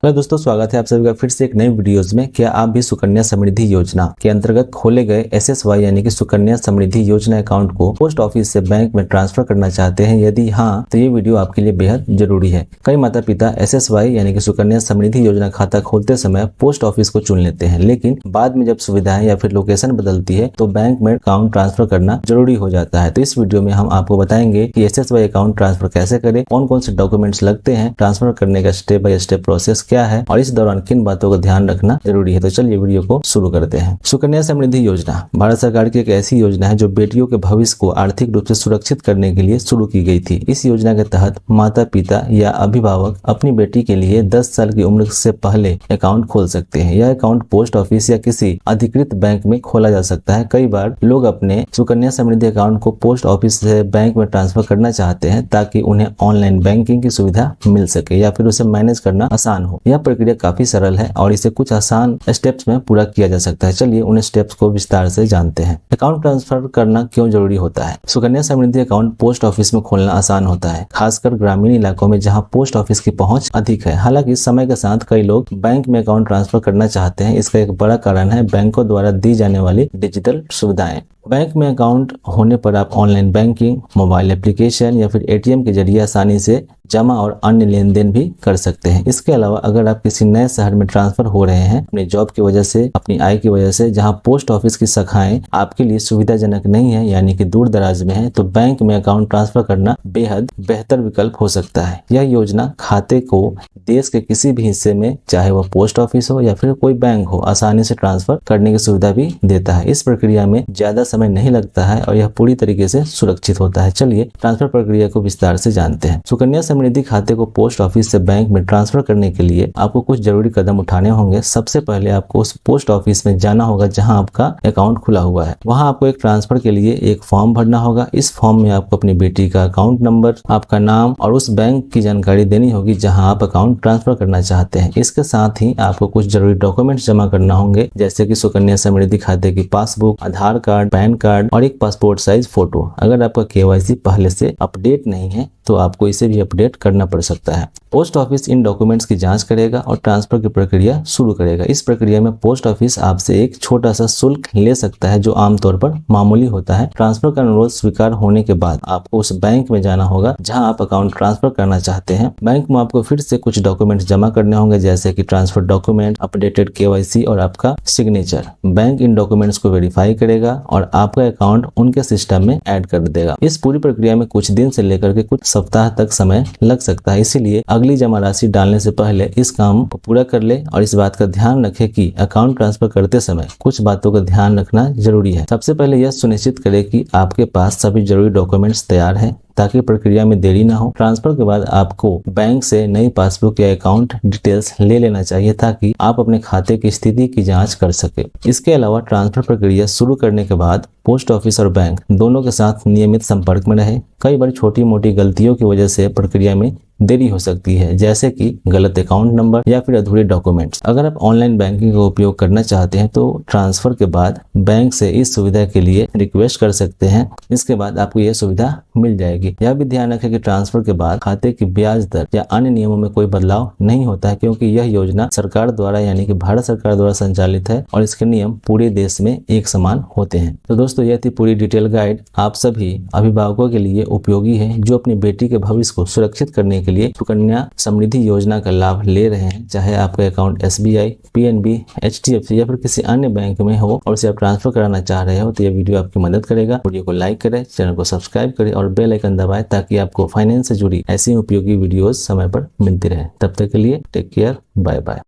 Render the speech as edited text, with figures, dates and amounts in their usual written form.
Hello दोस्तों, स्वागत है आप सभी का फिर से एक नई वीडियोस में। क्या आप भी सुकन्या समृद्धि योजना के अंतर्गत खोले गए SSY यानी कि सुकन्या समृद्धि योजना अकाउंट को पोस्ट ऑफिस से बैंक में ट्रांसफर करना चाहते हैं? यदि हाँ, तो ये वीडियो आपके लिए बेहद जरूरी है। कई माता पिता SSY यानी कि सुकन्या समृद्धि योजना खाता खोलते समय पोस्ट ऑफिस को चुन लेते हैं, लेकिन बाद में जब सुविधाएं या फिर लोकेशन बदलती है तो बैंक में अकाउंट ट्रांसफर करना जरूरी हो जाता है। तो इस वीडियो में हम आपको बताएंगे कि SSY अकाउंट ट्रांसफर कैसे करें, कौन कौन से डॉक्यूमेंट्स लगते हैं, ट्रांसफर करने का स्टेप बाय स्टेप प्रोसेस क्या है और इस दौरान किन बातों का ध्यान रखना जरूरी है। तो चलिए वीडियो को शुरू करते हैं। सुकन्या समृद्धि योजना भारत सरकार की एक ऐसी योजना है जो बेटियों के भविष्य को आर्थिक रूप से सुरक्षित करने के लिए शुरू की गई थी। इस योजना के तहत माता पिता या अभिभावक अपनी बेटी के लिए 10 साल की उम्र से पहले अकाउंट खोल सकते हैं। यह अकाउंट पोस्ट ऑफिस या किसी अधिकृत बैंक में खोला जा सकता है। कई बार लोग अपने सुकन्या समृद्धि अकाउंट को पोस्ट ऑफिस से बैंक में ट्रांसफर करना चाहते हैं ताकि उन्हें ऑनलाइन बैंकिंग की सुविधा मिल सके या फिर उसे मैनेज करना आसान हो। यह प्रक्रिया काफी सरल है और इसे कुछ आसान स्टेप्स में पूरा किया जा सकता है। चलिए उन स्टेप्स को विस्तार से जानते हैं। अकाउंट ट्रांसफर करना क्यों जरूरी होता है? Sukanya Samriddhi account post office में खोलना आसान होता है, खासकर ग्रामीण इलाकों में जहां पोस्ट ऑफिस की पहुंच अधिक है। हालांकि समय के साथ कई लोग बैंक में अकाउंट ट्रांसफर करना चाहते हैं। इसका एक बड़ा कारण है बैंकों द्वारा दी जाने वाली डिजिटल सुविधाएं। बैंक में अकाउंट होने पर आप ऑनलाइन बैंकिंग, मोबाइल एप्लीकेशन या फिर ATM के जरिए आसानी से जमा और अन्य लेन देन भी कर सकते हैं। इसके अलावा अगर आप किसी नए शहर में ट्रांसफर हो रहे हैं अपनी जॉब की वजह से, अपनी आय की वजह से, जहां पोस्ट ऑफिस की शाखाएं आपके लिए सुविधाजनक नहीं है यानी कि दूर दराज में है, तो बैंक में अकाउंट ट्रांसफर करना बेहद बेहतर विकल्प हो सकता है। यह योजना खाते को देश के किसी भी हिस्से में, चाहे वह पोस्ट ऑफिस हो या फिर कोई बैंक हो, आसानी से ट्रांसफर करने की सुविधा भी देता है। इस प्रक्रिया में ज्यादा समय नहीं लगता है और यह पूरी तरीके से सुरक्षित होता है। चलिए ट्रांसफर प्रक्रिया को विस्तार से जानते हैं। सुकन्या समृद्धि खाते को पोस्ट ऑफिस से बैंक में ट्रांसफर करने के लिए आपको कुछ जरूरी कदम उठाने होंगे। सबसे पहले आपको उस पोस्ट ऑफिस में जाना होगा जहां आपका अकाउंट खुला हुआ है। वहां आपको एक ट्रांसफर के लिए एक फॉर्म भरना होगा। इस फॉर्म में आपको अपनी बेटी का अकाउंट नंबर, आपका नाम और उस बैंक की जानकारी देनी होगी जहां आप अकाउंट ट्रांसफर करना चाहते हैं। इसके साथ ही आपको कुछ जरूरी डॉक्यूमेंट्स जमा करना होंगे, जैसे कि सुकन्या समृद्धि खाते की पासबुक, आधार कार्ड, पैन कार्ड और एक पासपोर्ट साइज फोटो। अगर आपका KYC पहले से अपडेट नहीं है तो आपको इसे भी अपडेट करना पड़ सकता है। पोस्ट ऑफिस इन डॉक्यूमेंट्स की जांच करेगा और ट्रांसफर की प्रक्रिया शुरू करेगा। इस प्रक्रिया में पोस्ट ऑफिस आपसे एक छोटा सा शुल्क ले सकता है जो आमतौर पर मामूली होता है। ट्रांसफर का अनुरोध स्वीकार होने के बाद आपको उस बैंक में जाना होगा जहां आप अकाउंट ट्रांसफर करना चाहते हैं। बैंक में आपको फिर से कुछ डॉक्यूमेंट्स जमा करने होंगे, जैसे कि ट्रांसफर डॉक्यूमेंट, अपडेटेड KYC और आपका सिग्नेचर। बैंक इन डॉक्यूमेंट्स को वेरीफाई करेगा और आपका अकाउंट उनके सिस्टम में ऐड कर देगा। इस पूरी प्रक्रिया में कुछ दिन से लेकर के कुछ सप्ताह तक समय लग सकता है, इसीलिए अगली जमा राशि डालने से पहले इस काम को पूरा कर ले और इस बात का ध्यान रखें कि अकाउंट ट्रांसफर करते समय कुछ बातों का ध्यान रखना जरूरी है। सबसे पहले यह सुनिश्चित करें कि आपके पास सभी जरूरी डॉक्यूमेंट्स तैयार हैं ताकि प्रक्रिया में देरी ना हो। ट्रांसफर के बाद आपको बैंक से नई पासबुक या अकाउंट डिटेल्स ले लेना चाहिए ताकि आप अपने खाते की स्थिति की जांच कर सके। इसके अलावा ट्रांसफर प्रक्रिया शुरू करने के बाद पोस्ट ऑफिस और बैंक दोनों के साथ नियमित संपर्क में रहे। कई बार छोटी मोटी गलतियों की वजह से प्रक्रिया में देरी हो सकती है, जैसे कि गलत अकाउंट नंबर या फिर अधूरे डॉक्यूमेंट्स। अगर आप ऑनलाइन बैंकिंग का उपयोग करना चाहते हैं तो ट्रांसफर के बाद बैंक से इस सुविधा के लिए रिक्वेस्ट कर सकते हैं। इसके बाद आपको यह सुविधा मिल जाएगी। यह भी ध्यान रखें कि ट्रांसफर के बाद खाते की ब्याज दर या अन्य नियमों में कोई बदलाव नहीं होता है, क्योंकि यह योजना सरकार द्वारा यानी कि भारत सरकार द्वारा संचालित है और इसके नियम पूरे देश में एक समान होते हैं। तो दोस्तों, यह थी पूरी डिटेल गाइड। आप सभी अभिभावकों के लिए उपयोगी है जो अपनी बेटी के भविष्य को सुरक्षित करने के लिए सुकन्या समृद्धि योजना का लाभ ले रहे हैं। चाहे आपका अकाउंट SBI, PNB, HDFC या फिर किसी अन्य बैंक में हो और उसे आप ट्रांसफर कराना चाह रहे हो, तो यह वीडियो आपकी मदद करेगा। वीडियो को लाइक करें, चैनल को सब्सक्राइब करें और बेल आइकन दबाएं ताकि आपको फाइनेंस से जुड़ी ऐसी उपयोगी वीडियोस समय पर मिलती रहे। तब तक के लिए टेक केयर, बाय बाय।